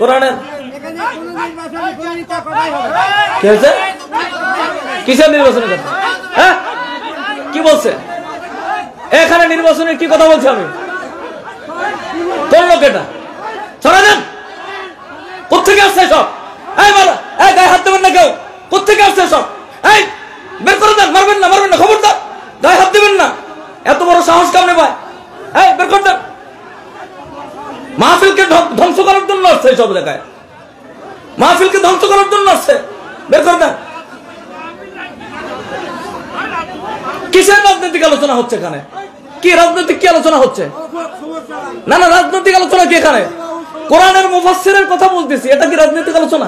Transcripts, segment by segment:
কোরআনের কি হয়েছে? কিসের নির্বাচনের কথা? হ্যাঁ, কি বলছে? এখানে নির্বাচনের কি কথা বলছি আমি? কোন লোক এটা? ছড়া দেন। কোথেকে আসছে সব? এই মারা, এই গায়ে হাত দেবেন না কেউ। কোথেকে আসছে সব? এই বের করে দেন। মারবেন না, মারবেন না, খবরদার। গায়ে হাত দেবেন না। এত বড় সাহস কেমনে পায়? এই বের করে দেন। মাহফিলকে ধ্বংস করার জন্য আসছে সব জায়গায়। মাহফিলকে ধ্বংস করার জন্য আসছে। বের করে দেন। কিসের রাজনৈতিক আলোচনা হচ্ছে এখানে? কি রাজনৈতিক কি আলোচনা হচ্ছে? না না, রাজনৈতিক আলোচনা কি এখানে? কোরআনের মুফাসসিরের কথা বলতেছি। এটা কি রাজনৈতিক আলোচনা?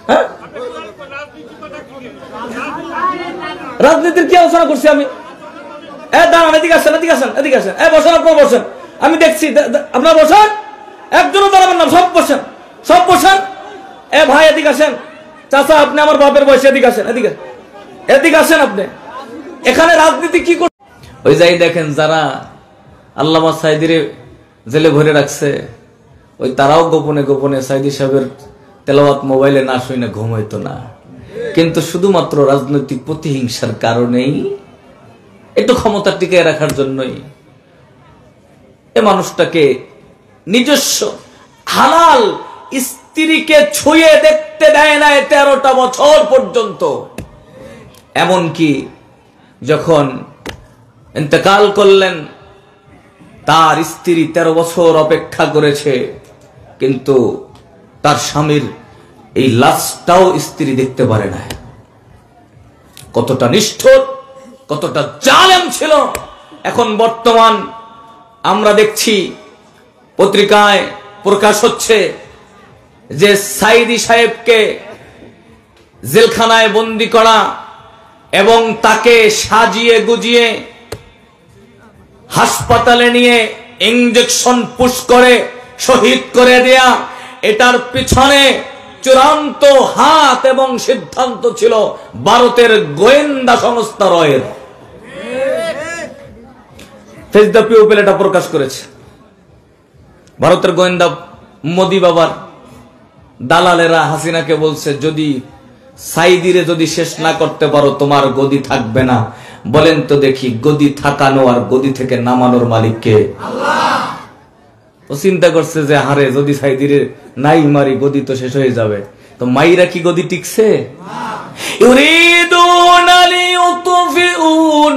হ্যাঁ, রাজনীতির কি আলোচনা করছি আমি? দাঁড়ান, এদিকে আসেন, এদিকে আসেন, এদিকে আসেন। বসেন, আপনারা বসেন। আমি দেখছি আপনারা বসেন। একজনও দাঁড়াবেন না, সব বসেন, সব বসেন। ভাই এদিকে আসেন। চাচা, আপনি আমার বাপের বয়সে, এদিকে আসেন, এদিকে এদিকে আসেন। আপনি এখানে রাজনীতি কি করছেন? ওই যাই দেখেন, যারা আল্লামা সাইদির জেলে ভরে রাখছে, ওই তারাও গোপনে গোপনে সাইদি সাহেবের তেলাওয়াত মোবাইলে না শুনে ঘুম হইতো না, কিন্তু শুধুমাত্র রাজনৈতিক প্রতিহিংসার কারণেই, একটু ক্ষমতা টিকিয়ে রাখার জন্যই এ মানুষটাকে নিজস্ব হালাল স্ত্রীকে ছুঁয়ে দেখতে দেয় না 13টা বছর পর্যন্ত। এমনকি যখন ইন্তেকাল করলেন, তার স্ত্রী 13 বছর অপেক্ষা করেছে, কিন্তু তার স্বামীর এই লাশটাও স্ত্রী দেখতে পারে না। কতটা নিষ্ঠুর, কতটা জালেম ছিল। এখন বর্তমান আমরা দেখছি পত্রিকায় প্রকাশ হচ্ছে যে সাইদি সাহেবকে জেলখানায় বন্দী করা এবং তাকে সাজিয়ে গুজিয়ে হাসপাতালে নিয়ে ইনজেকশন পুশ করে শহীদ করে দেয়া, এটার পিছনে চূড়ান্ত হাত এবং সিদ্ধান্ত ছিল ভারতের গোয়েন্দা সংস্থা রয়ের। ফেস দ্য পিপল এটা প্রকাশ করেছে। ভারতের গোয়েন্দা মোদি বাবার দালালেরা হাসিনাকে বলছে, যদি সাইদিরে যদি শেষ না করতে পারো তোমার গদি থাকবে না। বলেন তো দেখি, গদি থাকানো আর গদি থেকে নামানোর মালিককে? আল্লাহ। ও চিন্তা করছে যে হারে যদি সাইদিরে নাই মারি, গদি তো শেষ হয়ে যাবে। তো মাইরা কি গদি টিকছে? ইউরিদুনা লিইউতফিউ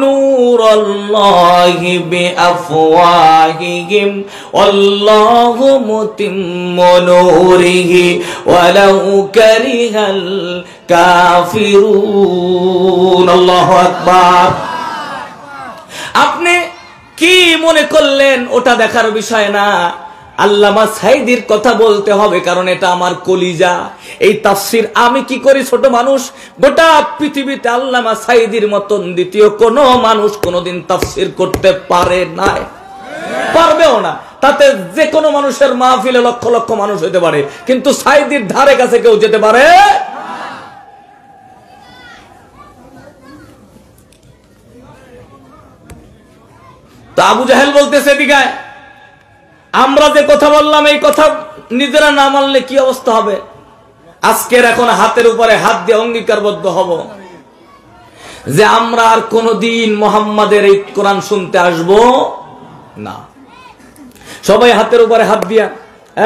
নূরাল্লাহি বিআফওয়াহিহিম ওয়াল্লাহু মুতিম্মু নূরিহি ওয়ালাউ কারিহাল কাফিরুন। আল্লাহু আকবার। আপনি কি মনে করলেন ওটা দেখার বিষয় না। আল্লামা সাইদির কথা বলতে হবে, কারণ এটা আমার কলিজা। এই তাফসির আমি কি করি, ছোট মানুষ। গোটা পৃথিবীতে আল্লামা সাইদির মতন দ্বিতীয় কোন মানুষ কোনদিন তাফসির করতে পারে না, পারবেও না। তাতে যে কোনো মানুষের মাহফিলে লক্ষ লক্ষ মানুষ হতে পারে, কিন্তু সাইদির ধারে কাছে কেউ যেতে পারে। তা আবু জাহেল বলতেছে, দিঘায় আমরা যে কথা বললাম এই কথা নিজেরা না মানলে কি অবস্থা হবে। আজকের এখন হাতের উপরে হাত দিয়ে অঙ্গীকারবদ্ধ হব যে আমরা আর কোনদিন মোহাম্মদের এই কোরআন শুনতে আসব না। সবাই হাতের উপরে হাত দিয়া,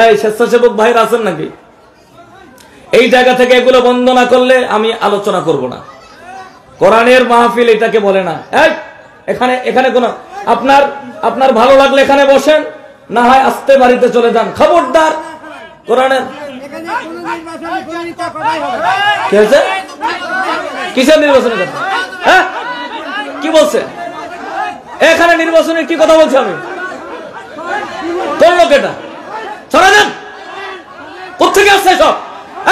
এই স্বেচ্ছাসেবক ভাইরা আছেন নাকি? এই জায়গা থেকে এগুলো বন্ধ না করলে আমি আলোচনা করব না। কোরআনের মাহফিল এটাকে বলে না। এখানে এখানে কোন আপনার ভালো লাগলে এখানে বসেন, না হয় আস্তে বাড়িতে চলে যান। খবরদার। কোরআনের কি হয়েছে? কিসের নির্বাচনের কথা? হ্যাঁ, কি বলছে? এখানে নির্বাচনের কি কথা বলছি আমি? কোন লোক এটা? ছড়া দেন। কোথেকে আসছে সব?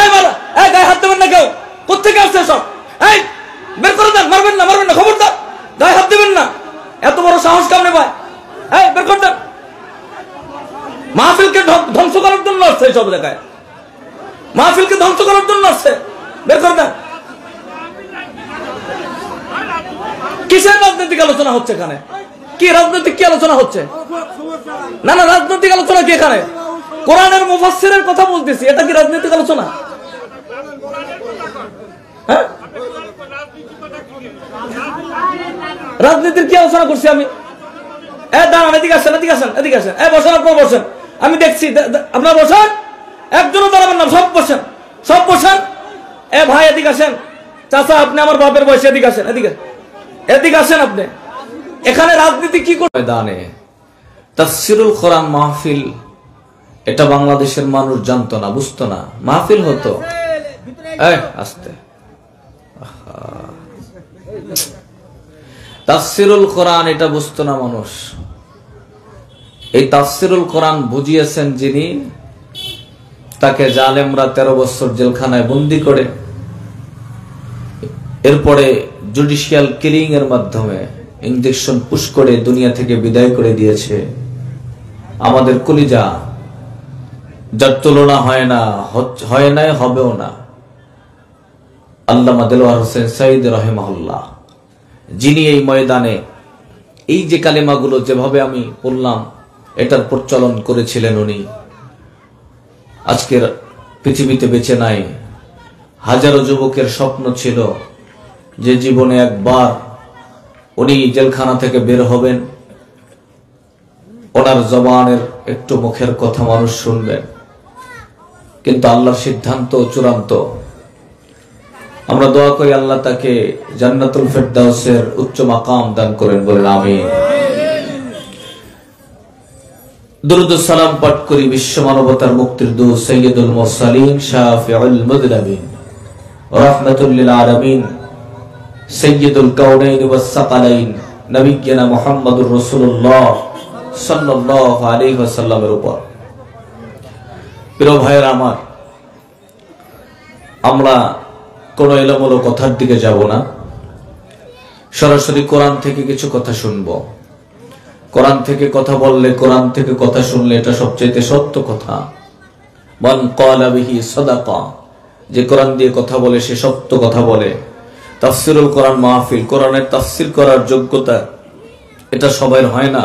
এই মারা, এই গায়ে হাত দেবেন না কেউ। কোথেকে আসছে সব? এই বের করে দেন। মারবেন না, মারবেন না, খবরদার। গায়ে হাত দেবেন না। এত বড় সাহস কেমনে পায়? এই বের করে দেন। মাহফিলকে ধ্বংস করার জন্য আসছে সব জায়গায়। মাহফিলকে ধ্বংস করার জন্য আসছে। বের করে দেন। কিসের রাজনৈতিক আলোচনা হচ্ছে এখানে? কি রাজনৈতিক কি আলোচনা হচ্ছে? না না, রাজনৈতিক আলোচনা কি এখানে? কোরআনের মুফাসসিরের কথা বলতেছি, এটা কি রাজনৈতিক আলোচনা? হ্যাঁ, রাজনীতির কি আলোচনা করছি আমি? দাঁড়ান, এদিকে আসেন, এদিকে আসেন, এদিকে আসেন। বসেন, আপনারা বসেন, আমি দেখছি। আপনারা বসেন, একজনও দাঁড়াবেন না, সব বসেন, সব বসেন। ভাই এদিকে আসেন, চাচা আপনি আমার বাপের বয়সে, এদিকে আসেন, এদিকে এদিকে আসেন। আপনি এখানে রাজনীতি কি করে? ময়দানে তাফসিরুল কোরআন মাহফিল, এটা বাংলাদেশের মানুষ জানতো না, বুঝতো না। মাহফিল হতো আস্তে, তাফসিরুল কোরআন এটা বুঝতো না মানুষ। এই তাফসিরুল কোরআন বুঝিয়েছেন যিনি, তাকে জালেমরা 13 বছর জেলখানায় বন্দী করে, এরপরে জুডিশিয়াল কিলিং এর মাধ্যমে ইনজেকশন পুশ করে দুনিয়া থেকে বিদায় করে দিয়েছে। আমাদের কলিজা, যার তুলনা হয় না, হয় নাই, হবেও না, আল্লামা দেলোয়ার হোসেন সাইদ রাহিমাহুল্লাহ, যিনি এই ময়দানে এই যে কালেমাগুলো যেভাবে আমি বললাম এটার প্রচলন করেছিলেন। উনি আজকের পৃথিবীতে বেঁচে নাই। হাজারো যুবকের স্বপ্ন ছিল যে জীবনে একবার উনি জেলখানা থেকে বের হবেন, ওনার জবানের একটু মুখের কথা মানুষ শুনবেন, কিন্তু আল্লাহর সিদ্ধান্ত চূড়ান্ত। আমরা দোয়া করি আল্লাহ তাকে জান্নাতুল ফেরদাউসের উচ্চ মাকাম দান করেন, বলেন আমিন। দুরূদ ও সালাম পাঠ করি বিশ্ব মানবতার মুক্তির দূত সাইয়্যিদুল মুরসালিন শাফিউল মুযনিবিন রাহমাতুল লিল আলামিন সাইয়্যিদুল কাউনাইন ওয়াস সাকালাইন নবিয়্যিনা মুহাম্মাদুর রাসূলুল্লাহ সাল্লাল্লাহু আলাইহি ওয়াসাল্লামের উপর। প্রিয় ভাইয়েরা আমার, আমরা কোন এলোমেলো কথার দিকে যাব না, সরাসরি কোরআন থেকে কিছু কথা শুনবো। কোরআন থেকে কথা বললে, কোরআন থেকে কথা শুনলে এটা সবচেয়ে সত্য কথা। মান ক্বালা বিহি সাদাকা, যে কোরআন দিয়ে কথা বলে সে সত্য কথা বলে। তাফসিরুল কোরআন মাহফিল, কোরআনের তাফসির করার যোগ্যতা এটা সবার হয় না,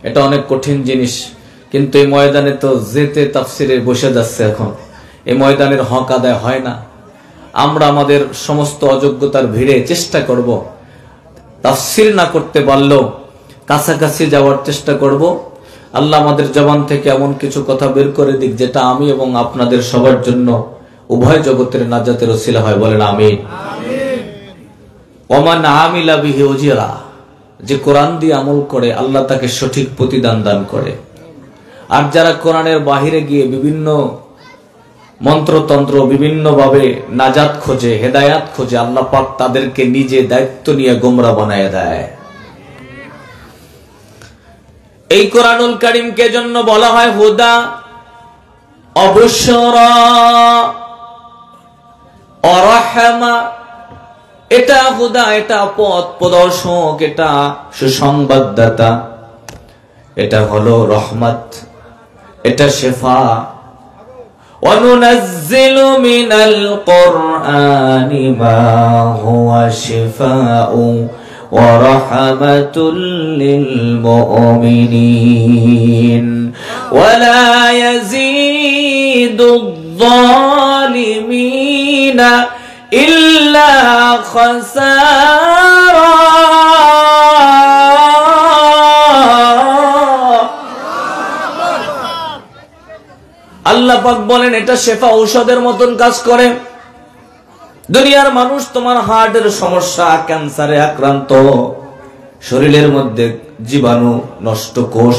এটা অনেক কঠিন জিনিস। কিন্তু এই ময়দানে তো যেতে তাফসিরে বসে যাচ্ছে এখন, এই ময়দানের হক আদায় হয় না। আমরা আমাদের সমস্ত অযোগ্যতার ভিড়ে চেষ্টা করব, তাফসির না করতে পারলেও কাছাকাছি যাওয়ার চেষ্টা করব। আল্লাহ আমাদের জবান থেকে এমন কিছু কথা বের করে দিক যেটা আমি এবং আপনাদের সবার জন্য উভয় জগতের নাজাতের ওসিলা হয়, বলেন আমিন। ওমান আমিলা বিহি উজরা, যে কোরআন দিয়ে আমল করে আল্লাহ তাকে সঠিক প্রতিদান দান করে। আর যারা কোরআনের বাহিরে গিয়ে বিভিন্ন মন্ত্রতন্ত্র, বিভিন্ন ভাবে নাজাত খোঁজে, হেদায়াত খোঁজে, আল্লাহ পাক তাদেরকে নিজে দায়িত্ব নিয়ে গোমরা বানায় দেয়। এই কোরআনুল কারীমকে জন্য বলা হয় হুদা অবসরা ও রাহমা। এটা হুদা, এটা পথ প্রদর্শক, এটা সুসংবাদদাতা, এটা হলো রহমত, এটা শিফা। وَنُنَزِّلُ مِنَ الْقُرْآنِ مَا هُوَ شِفَاءٌ وَرَحْمَةٌ لِلْمُؤْمِنِينَ وَلَا يَزِيدُ الظَّالِمِينَ إِلَّا خَسَارًا। আল্লাহ পাক বলেন এটা শেফা, ঔষধের মতন কাজ করে। দুনিয়ার মানুষ তোমার হার্টের সমস্যা, ক্যান্সারে আক্রান্ত, শরীরের মধ্যে জীবাণু নষ্ট কোষ,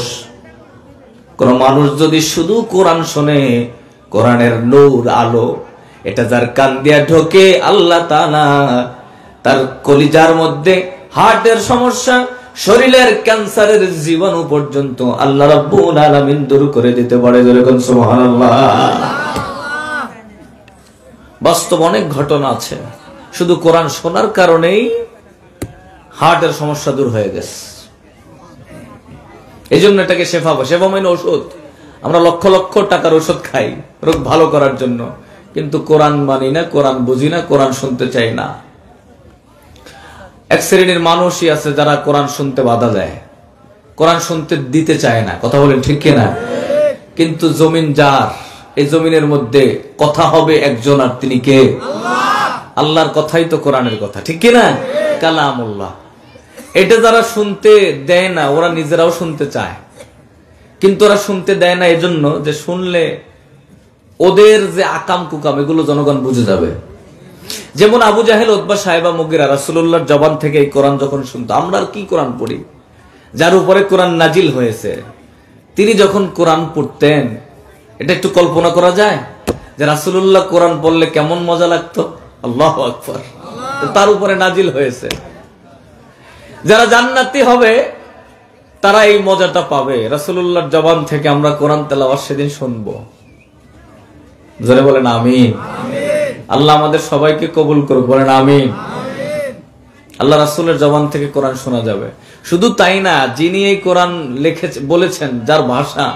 কোন মানুষ যদি শুধু কোরআন শোনে, কোরআনের নূর আলো এটা যার কান দিয়া ঢোকে, আল্লাহ তাআলা তার কলিজার মধ্যে হার্টের সমস্যা, শরীরের ক্যান্সারের জীবাণু পর্যন্ত আল্লাহ রাব্বুল আলামিন দূর করে দিতে পারে। যেরকম সুবহানাল্লাহ। বাস্তব অনেক ঘটনা আছে, শুধু কোরআন শোনার কারণেই হার্টের সমস্যা দূর হয়ে গেছে। এই জন্য এটাকে শেফা, শেফা মানে ওষুধ। আমরা লক্ষ লক্ষ টাকার ওষুধ খাই রোগ ভালো করার জন্য, কিন্তু কোরআন মানি না, কোরআন বুঝি না, কোরআন শুনতে চাই না। এক শ্রেণীর মানুষই আছে যারা কোরআন শুনতে বাধা দেয়, কোরআন শুনতে দিতে চায় না। কথা বলেন ঠিক কিনা? কিন্তু জমিন যার, এই জমিনের মধ্যে কথা হবে একজন, আর তিনি কে? আল্লাহর কথাই তো কোরআনের কথা, ঠিক কিনা? কালামুল্লাহ। এটা যারা শুনতে দেয় না, ওরা নিজেরাও শুনতে চায়, কিন্তু ওরা শুনতে দেয় না এজন্য যে শুনলে ওদের যে আকাম কুকাম এগুলো জনগণ বুঝে যাবে। যেমন আবু জাহেল, উতবা, সাহেবা, মুগিরা রাসূলুল্লাহর জবান থেকে এই কোরআন যখন শুনতো, আমরা আর কি কোরআন পড়ি? যার উপরে কোরআন নাজিল হয়েছে তিনি যখন কোরআন পড়তেন, এটা একটু কল্পনা করা যায় যে রাসূলুল্লাহ কোরআন পড়লে কেমন মজা লাগতো? আল্লাহু আকবার। তার উপরে নাজিল হয়েছে। যারা জান্নাতি হবে তারা এই মজাটা পাবে, রাসূলুল্লাহর জবান থেকে আমরা কোরআন তেলাওয়াত সেদিন শুনবো। জোরে বলেন আমিন। আল্লাহ আমাদের সবাইকে কবুল করুক, বলেন আমিন। আল্লাহ রাসূলের জবান থেকে কোরআন শোনা যাবে। শুধু তাই না, যিনি এই কোরআন লিখেছেন, বলেছেন, যার ভাষা,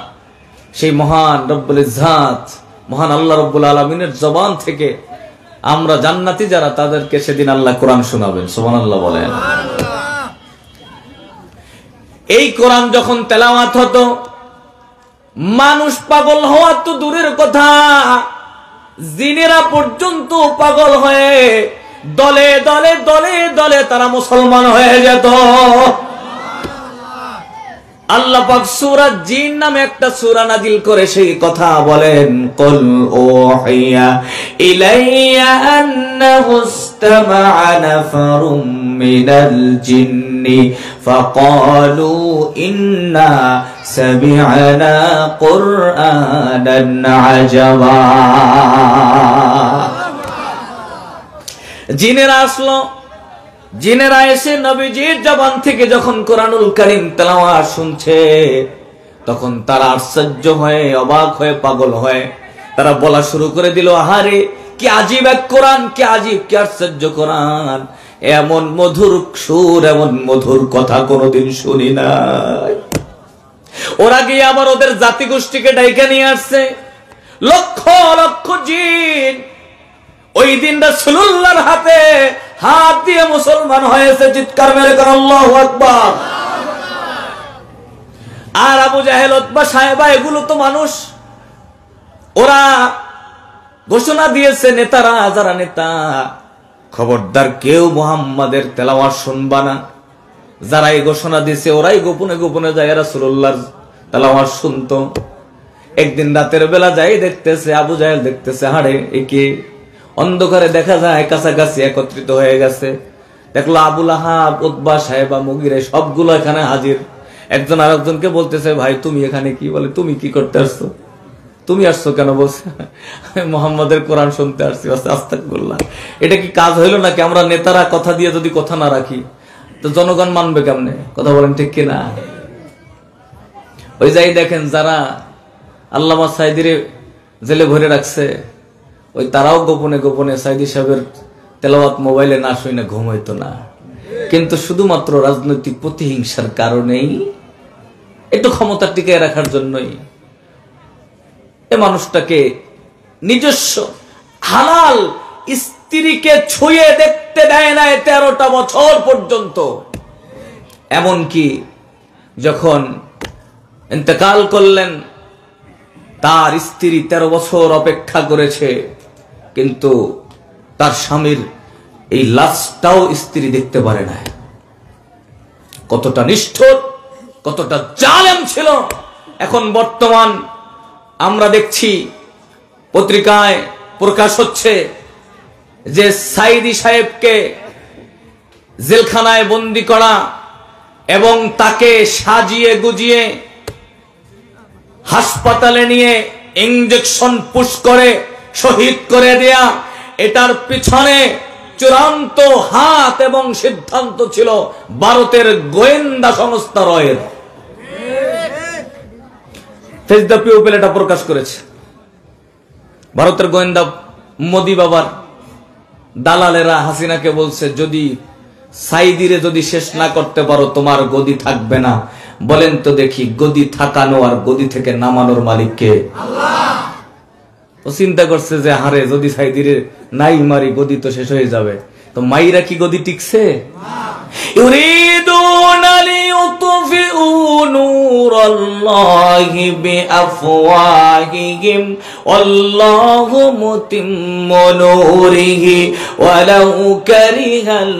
সেই মহান রব্বুল ইজ্জাত, মহান আল্লাহ রব্বুল আলামিনের জবান থেকে আমরা জান্নাতি যারা, তাদেরকে সেদিন আল্লাহ কোরআন শোনাবেন। সুবহানাল্লাহ বলেন। এই কোরআন যখন তেলাওয়াত হতো, মানুষ পাগল হওয়া তো দূরের কথা, জিনেরা পর্যন্ত পাগল হয়ে দলে দলে দলে দলে তারা মুসলমান হয়ে যেত। আল্লাহ পাক সূরা জিন নামে একটা সূরা নাজিল করে সেই কথা বলেন, কুল উহিয়া ইলাইয়া আন্নাহু ইসতামা'a নাফারুম মিনাল জিন্নি ফাকালু ইন্না সামি'না কুরআনান আজাবা। জিনেরা আসলো, জিনেরা এসে নবীজির জবান থেকে যখন কোরআনুল কারীম তেলাওয়াত শুনছে, তখন তারা আশ্চর্য হয়ে, অবাক হয়ে, পাগল হয়ে তারা বলা শুরু করে দিল, আহারে কি আজীব এক কোরআন, কি আজীব, কি আশ্চর্য কোরআন, এমন মধুর সুর, এমন মধুর কথা কোনোদিন শুনি নাই। ওরা গিয়ে আবার ওদের জাতি গোষ্ঠীকে ডাইকা নিয়ে আসছে, লক্ষ লক্ষ জিন ওই দিন রাসূলুল্লাহর হাতে হাত দিয়ে মুসলমান হয়েছে। চিৎকার মেরে কর আল্লাহু আকবার। আর আবু জাহেল, উতবা, সাহেবা এগুলো তো মানুষ, ওরা ঘোষণা দিয়েছে, নেতারা, যারা নেতা, খবরদার কেউ মুহাম্মাদের তেলাওয়াত শুনবা না। যারা এই ঘোষণা দিয়েছে ওরাই গোপনে গোপনে যায় রাসূলুল্লাহর তেলাওয়াত শুনতো। একদিন রাতের বেলা যাই দেখতেছে, আবু জাহেল দেখতেছে, হাড়ে একে অন্ধকারে দেখা যায় কাছাকাছি একত্রিত হয়ে গেছে। দেখলো আবু লাহাব, উতবা, সাহেবা, মুগিরা সবগুলো এখানে হাজির। একজন আরেকজনকে বলতেছে, ভাই তুমি এখানে কি? বলে, তুমি কি করতে আসছো? তুমি আসছো কেন? বলছে, মুহাম্মাদের কোরআন শুনতে আসছি। আস্তাগফিরুল্লাহ। এটা কি কাজ হইল নাকি? আমরা নেতারা কথা দিয়ে যদি কথা না রাখি তো জনগণ মানবে কেমনে? কথা বলেন ঠিক কিনা? ওই যাই দেখেন, যারা আল্লামা সাইদিরে জেলে ভরে রাখছে, ওই তারাও গোপনে গোপনে সাইদি সাহেবের তেলাওয়াত মোবাইলে না শুনে ঘুম হইতো না, কিন্তু শুধুমাত্র রাজনৈতিক প্রতিহিংসার কারণেই, একটু ক্ষমতা টিকিয়ে রাখার জন্যই এ মানুষটাকে নিজস্ব হালাল স্ত্রীকে ছুঁয়ে দেখতে দেয় না 13টা বছর পর্যন্ত। এমনকি যখন ইন্তেকাল করলেন, তার স্ত্রী 13 বছর অপেক্ষা করেছে, কিন্তু তার স্বামীর এই লাশটাও স্ত্রী দেখতে পারে না। কতটা নিষ্ঠুর, কতটা জালেম ছিল। এখন বর্তমান আমরা দেখছি পত্রিকায় প্রকাশ হচ্ছে যে সাইদি সাহেবকে জেলখানায় বন্দী করা এবং তাকে সাজিয়ে গুজিয়ে হাসপাতালে নিয়ে ইনজেকশন পুশ করে শহীদ করে দেয়া, এটার পিছনে চূড়ান্ত হাত এবং সিদ্ধান্ত ছিল ভারতের গোয়েন্দা সংস্থা রয়ের। ফেস দ্য পিপল এটা প্রকাশ করেছে। ভারতের গোয়েন্দা মোদি বাবার দালালেরা হাসিনাকে বলছে, যদি সাইদিরে যদি শেষ না করতে পারো তোমার গদি থাকবে না। বলেন তো দেখি, গদি থাকানো আর গদি থেকে নামানোর মালিক কে? আল্লাহ। ও চিন্তা করছে যে হারে যদি সাইদিরে নাই মারি গদি তো শেষ হয়ে যাবে, তো মাইরা কি গদি টিকছে? ইউরিদুনা লিইউতফিউ নূরাল্লাহি বিআফওয়াহিহিম ওয়াল্লাহু মুতিম্মু নূরিহি ওয়ালাউ কারিহাল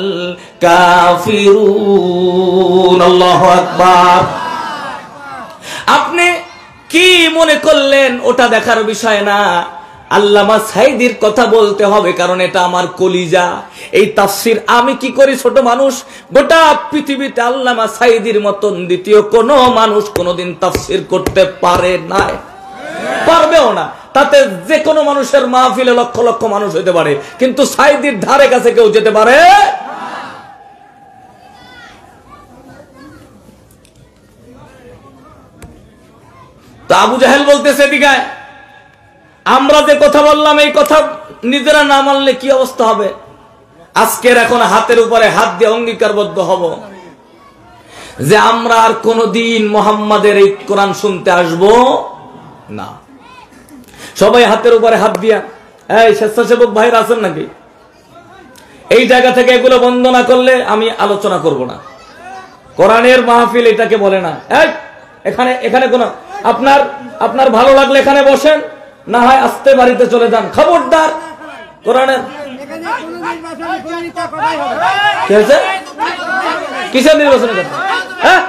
কাফিরুন। আল্লাহু আকবার। আপনি কি মনে করলেন ওটা দেখার বিষয় না, আল্লামা সাঈদীর কথা বলতে হবে, কারণ এটা আমার কলিজা। এই তাফসীর আমি কি করি, ছোট মানুষ, গোটা পৃথিবীতে আল্লামা সাঈদীর মতন দ্বিতীয় কোন মানুষ কোনদিন তাফসীর করতে পারে না, পারবেও না। তাতে যে কোনো মানুষের মাহফিলে লক্ষ লক্ষ মানুষ হতে পারে, কিন্তু সাঈদীর ধারে কাছে কেউ যেতে পারে। তো আবু জাহেল বলতেছে, এদিকে আমরা যে কথা বললাম এই কথা নিজেরা না মানলে কি অবস্থা হবে। আজকের এখন হাতের উপরে হাত দিয়ে অঙ্গীকারবদ্ধ হব যে আমরা আর কোনদিন মুহাম্মাদের এই কোরআন শুনতে আসব না। সবাই হাতের উপরে হাত দিয়া, এই স্বেচ্ছাসেবক ভাইরা আছেন নাকি? এই জায়গা থেকে এগুলো বন্ধ না করলে আমি আলোচনা করব না। কোরআনের মাহফিল এটাকে বলে না। এখানে এখানে কোন আপনার ভালো লাগলে এখানে বসেন, না হয় আস্তে বাড়িতে চলে যান। খবরদার কোরআনের কিসের নির্বাচনের কথা? হ্যাঁ,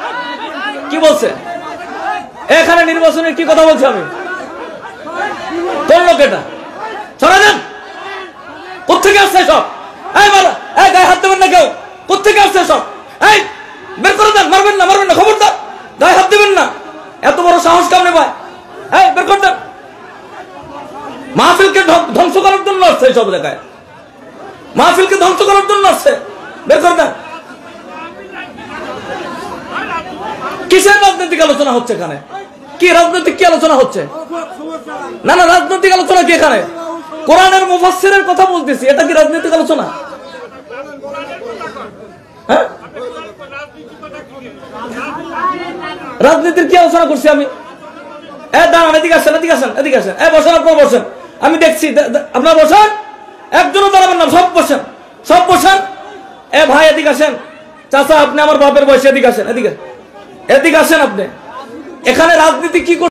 কি বলছে? এখানে নির্বাচনের কি কথা বলছি আমি? কোন লোক এটা? ছড়া দেন। কোথেকে আসছে সব? গায়ে হাত দেবেন না কেউ। কোথেকে আসছে সব? এই বের করে দেন। মারবেন না, মারবেন না, খবরদার গায়ে হাত দেবেন না। এত বড় সাহস কেমনে পায়? এই বের করে দেন। মাহফিলকে ধ্বংস করার জন্য আসছে, সব জায়গায় মাহফিলকে ধ্বংস করার জন্য আসছে। বের করে দেন। কিসের রাজনৈতিক আলোচনা হচ্ছে এখানে? কি রাজনৈতিক কি আলোচনা হচ্ছে? না না, রাজনৈতিক আলোচনা কি এখানে? কোরআনের মুফাসসিরের কথা বলতেছি, এটা কি রাজনৈতিক আলোচনা? হ্যাঁ, রাজনীতির কি আলোচনা করছি আমি? দাঁড়ান, এদিকে আসেন, এদিকে আসেন, এদিকে আসেন। বসেন, আপনারা বসেন। আমি দেখছি আপনারা বসেন। একজনও দাঁড়াবেন না, সব বসেন, সব বসেন। ভাই এদিকে আসেন। চাচা, আপনি আমার বাপের বয়সে, এদিকে আসেন, এদিকে এদিকে আসেন। আপনি এখানে রাজনীতি কি